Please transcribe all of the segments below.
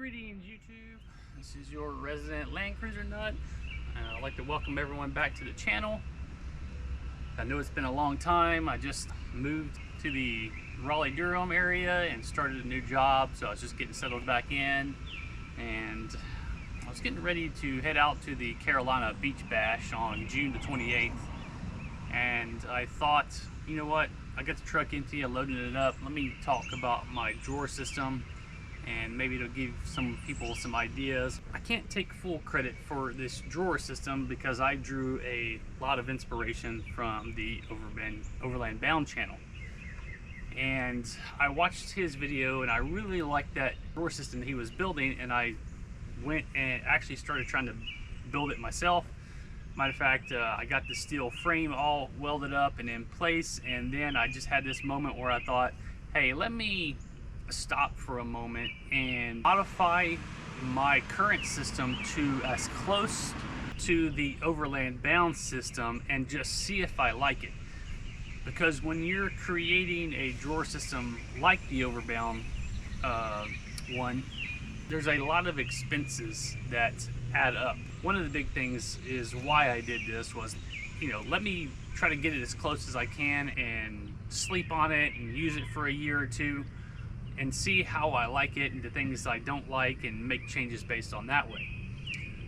Greetings YouTube, this is your resident Land Cruiser nut. I'd like to welcome everyone back to the channel. I know it's been a long time. I just moved to the Raleigh-Durham area and started a new job, so I was just getting settled back in, and I was getting ready to head out to the Carolina Beach Bash on June the 28th, and I thought, you know what, I got the truck empty, I loaded it up, let me talk about my drawer system and maybe it'll give some people some ideas. I can't take full credit for this drawer system because I drew a lot of inspiration from the Overland Bound channel. And I watched his video and I really liked that drawer system that he was building, and I went and actually started trying to build it myself. Matter of fact, I got the steel frame all welded up and in place, and then I just had this moment where I thought, hey, let me stop for a moment and modify my current system to as close to the Overland Bound system and just see if I like it. Because when you're creating a drawer system like the Overbound one, there's a lot of expenses that add up. One of the big things is why I did this was, let me try to get it as close as I can and sleep on it and use it for a year or two and see how I like it and the things I don't like and make changes based on that way.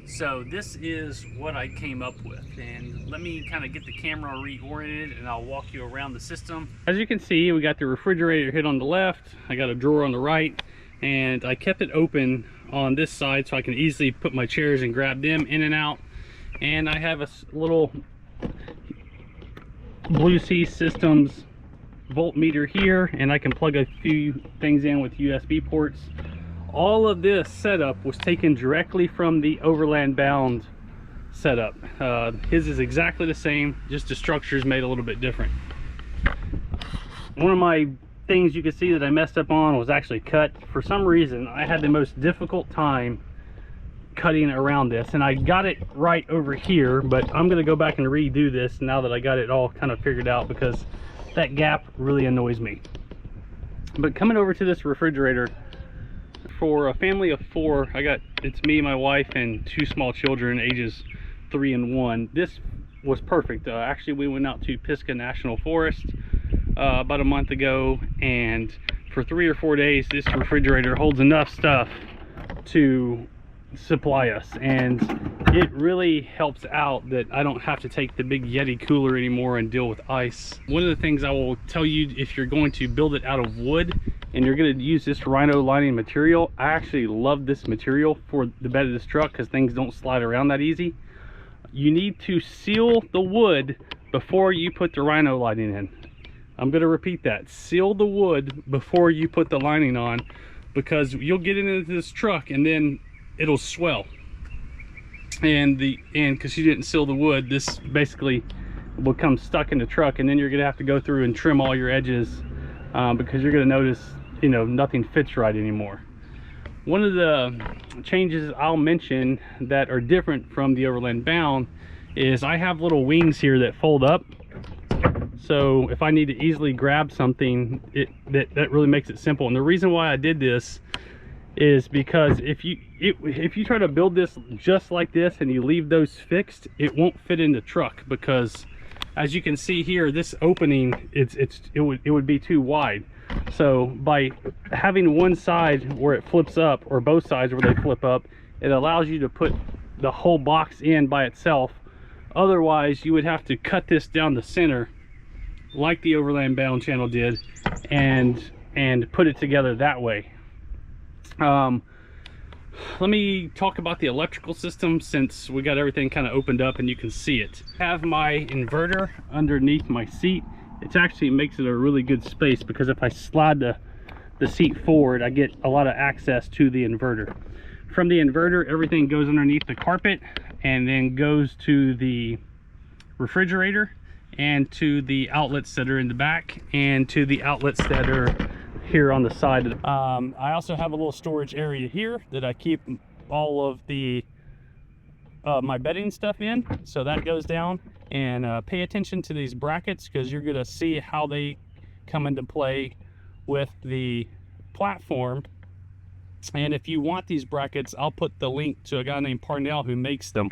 So this is what I came up with, and let me kind of get the camera reoriented and I'll walk you around the system. As you can see, we got the refrigerator hid on the left, I got a drawer on the right, and I kept it open on this side so I can easily put my chairs and grab them in and out. And I have a little Blue Sea Systems voltmeter here, and I can plug a few things in with USB ports. All of this setup was taken directly from the Overland Bound setup. His is exactly the same, just the structure is made a little bit different. One of my things you can see that I messed up on was actually cut. For some reason I had the most difficult time cutting around this, and I got it right over here, but I'm going to go back and redo this now that I got it all kind of figured out, because that gap really annoys me. But coming over to this refrigerator, for a family of 4, it's me, my wife, and 2 small children ages 3 and 1. This was perfect. Actually, we went out to Pisgah National Forest about a month ago, and for 3 or 4 days this refrigerator holds enough stuff to supply us, and it really helps out that I don't have to take the big Yeti cooler anymore and deal with ice. One of the things I will tell you, if you're going to build it out of wood and you're going to use this rhino lining material, I actually love this material for the bed of this truck because things don't slide around that easy. You need to seal the wood before you put the rhino lining in. I'm going to repeat that. Seal the wood before you put the lining on, because you'll get it into this truck and then it'll swell. And because you didn't seal the wood, this basically will come stuck in the truck, and then you're going to have to go through and trim all your edges because you're going to notice, nothing fits right anymore. One of the changes I'll mention that are different from the Overland Bound is I have little wings here that fold up. So if I need to easily grab something, that really makes it simple. And the reason why I did this is because if you try to build this just like this and you leave those fixed, it won't fit in the truck, because as you can see here, this opening it would be too wide. So by having one side where it flips up, or both sides where they flip up, it allows you to put the whole box in by itself. Otherwise you would have to cut this down the center like the Overland Bound channel did and put it together that way. Let me talk about the electrical system, since we got everything kind of opened up and you can see it. I have my inverter underneath my seat. It actually makes it a really good space, because if I slide the seat forward, I get a lot of access to the inverter. From the inverter, everything goes underneath the carpet and then goes to the refrigerator and to the outlets that are in the back and to the outlets that are here on the side. I also have a little storage area here that I keep all of the my bedding stuff in, so that goes down. And pay attention to these brackets, because you're going to see how they come into play with the platform And if you want these brackets, I'll put the link to a guy named Parnell who makes them.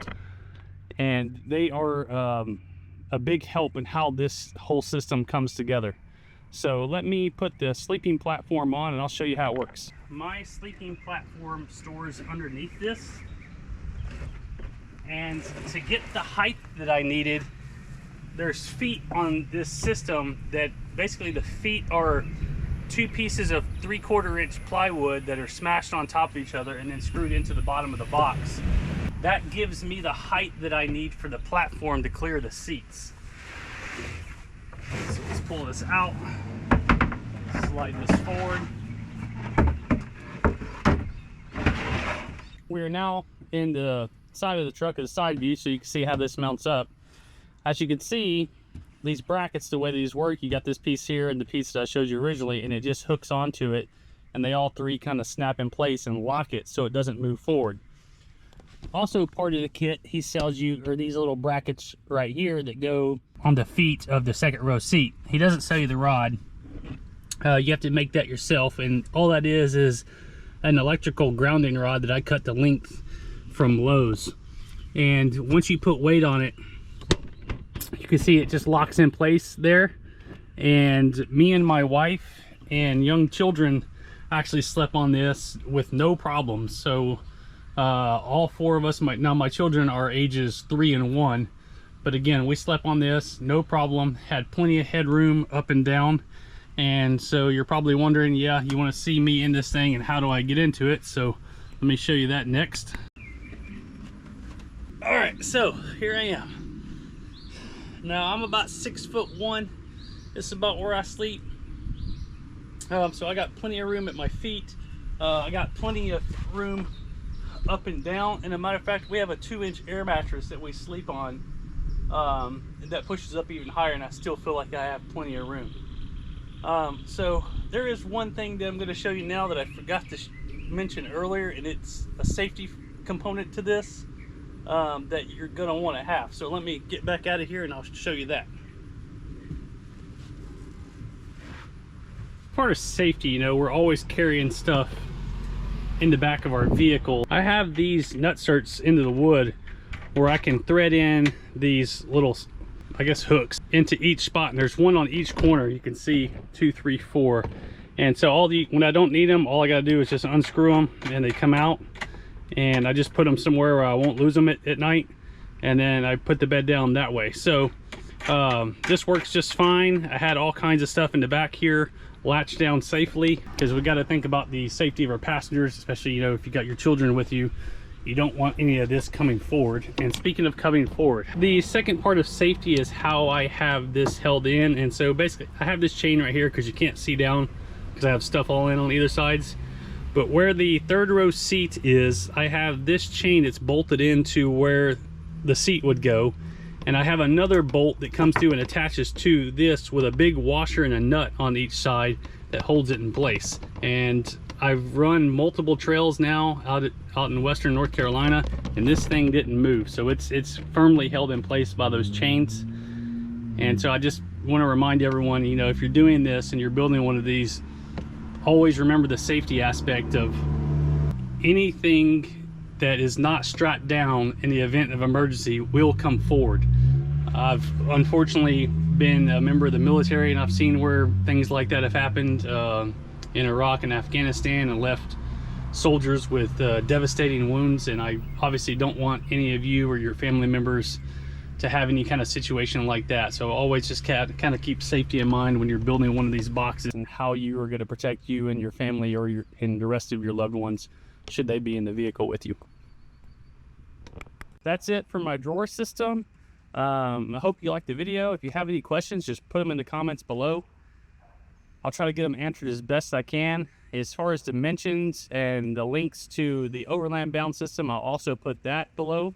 And they are a big help in how this whole system comes together. So let me put the sleeping platform on and I'll show you how it works. My sleeping platform stores underneath this. And to get the height that I needed, there's feet on this system that basically the feet are 2 pieces of 3/4 inch plywood that are smashed on top of each other and then screwed into the bottom of the box. That gives me the height that I need for the platform to clear the seats. So let's pull this out, slide this forward. We are now in the side of the truck as a side view so you can see how this mounts up. As you can see, these brackets, the way these work, you got this piece here and the piece that I showed you originally, and it just hooks onto it, and they all 3 kind of snap in place and lock it so it doesn't move forward. Also part of the kit, he sells you are these little brackets right here that go on the feet of the second row seat. He doesn't sell you the rod. You have to make that yourself, and all that is an electrical grounding rod that I cut the length from Lowe's. And once you put weight on it, you can see it just locks in place there. And me and my wife and young children actually slept on this with no problems. So all 4 of us, now my children are ages 3 and 1, but again, we slept on this no problem, had plenty of headroom up and down. And so you're probably wondering, yeah, you want to see me in this thing and how do I get into it? So let me show you that next. All right, so here I am. Now I'm about 6'1". This is about where I sleep. So I got plenty of room at my feet. I got plenty of room up and down. And as a matter of fact, we have a 2-inch air mattress that we sleep on that pushes up even higher, and I still feel like I have plenty of room. So there is one thing that I'm going to show you now that I forgot to mention earlier, and it's a safety component to this. That you're gonna want to have. So let me get back out of here and I'll show you that. Part of safety, you know, we're always carrying stuff in the back of our vehicle. I have these nutserts into the wood where I can thread in these little, I guess, hooks into each spot, and there's one on each corner. You can see 2, 3, 4. And so when I don't need them, all I gotta do is just unscrew them and they come out. And I just put them somewhere where I won't lose them at night, and then I put the bed down that way. So this works just fine. I had all kinds of stuff in the back here latched down safely, because we got to think about the safety of our passengers, especially, you know, if you got your children with you. You don't want any of this coming forward. And speaking of coming forward, the second part of safety is how I have this held in. And so basically I have this chain right here because you can't see down because I have stuff all in on either sides. But where the 3rd row seat is, I have this chain that's bolted into where the seat would go. And I have another bolt that comes through and attaches to this with a big washer and a nut on each side that holds it in place. And I've run multiple trails now out in western North Carolina, and this thing didn't move. So it's firmly held in place by those chains. And so I just want to remind everyone, you know, if you're doing this and you're building one of these, always remember the safety aspect of anything that is not strapped down in the event of emergency will come forward. I've unfortunately been a member of the military, and I've seen where things like that have happened in Iraq and Afghanistan, and left soldiers with devastating wounds. And I obviously don't want any of you or your family members to have any kind of situation like that. So always just kind of keep safety in mind when you're building one of these boxes, and how you are going to protect you and your family or and the rest of your loved ones should they be in the vehicle with you. That's it for my drawer system. I hope you liked the video. If you have any questions, just put them in the comments below. I'll try to get them answered as best I can. As far as dimensions and the links to the Overland bound system, I'll also put that below.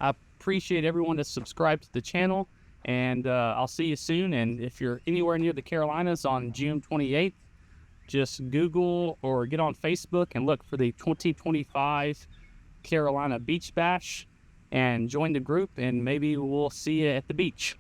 I appreciate everyone that subscribed to the channel, and I'll see you soon. And if you're anywhere near the Carolinas on June 28th, just Google or get on Facebook and look for the 2025 Carolina Beach Bash and join the group, and maybe we'll see you at the beach.